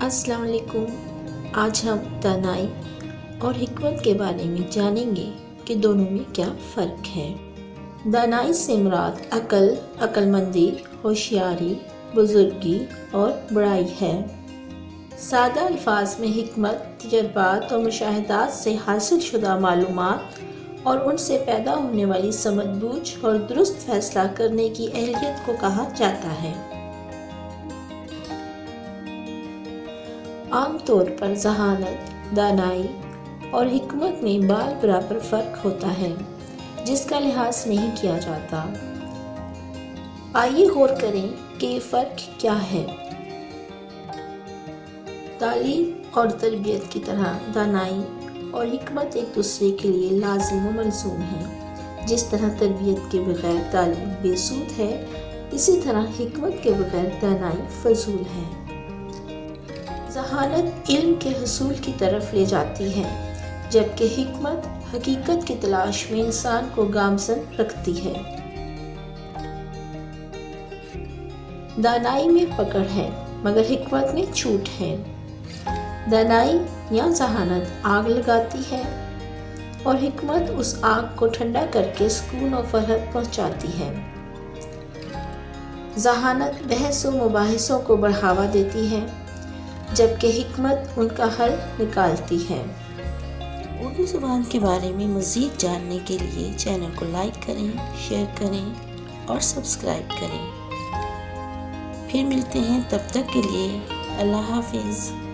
अस्सलाम वालेकुम। आज हम दानाई और हिकमत के बारे में जानेंगे कि दोनों में क्या फ़र्क है। दानाई से मुराद अक्ल, अक्लमंदी, होशियारी, बुजुर्गी और बड़ाई है। सादा अल्फाज में हिकमत तजर्बात और मुशाहिदात से हासिल शुदा मालूमात और उनसे पैदा होने वाली समझ-बूझ और दुरुस्त फैसला करने की अहलियत को कहा जाता है। आम तौर पर ज़हानत, दानाई और हिकमत में बाल बराबर फ़र्क होता है जिसका लिहाज नहीं किया जाता। आइए गौर करें कि ये फ़र्क क्या है। तालीम और तरबियत की तरह दानाई और हिकमत एक दूसरे के लिए लाजिम व मलज़ूम हैं। जिस तरह तरबियत के बगैर तालीम बेसूद है, इसी तरह हिकमत के बगैर दानाई फजूल है। ज़हानत इल्म के हसूल की तरफ ले जाती है, जबकि हिकमत हकीकत की तलाश में इंसान को गामज़न रखती है। दानाई में पकड़ है मगर हिकमत में छूट है। दानाई या ज़हानत आग लगाती है और हिकमत उस आग को ठंडा करके सुकून और फरहत पहुंचाती है। ज़हानत बहस व मुबाहिसों को बढ़ावा देती है, जबकि हिकमत उनका हल निकालती है। उर्दू ज़ुबान के बारे में मज़ीद जानने के लिए चैनल को लाइक करें, शेयर करें और सब्सक्राइब करें। फिर मिलते हैं, तब तक के लिए अल्लाह हाफिज़।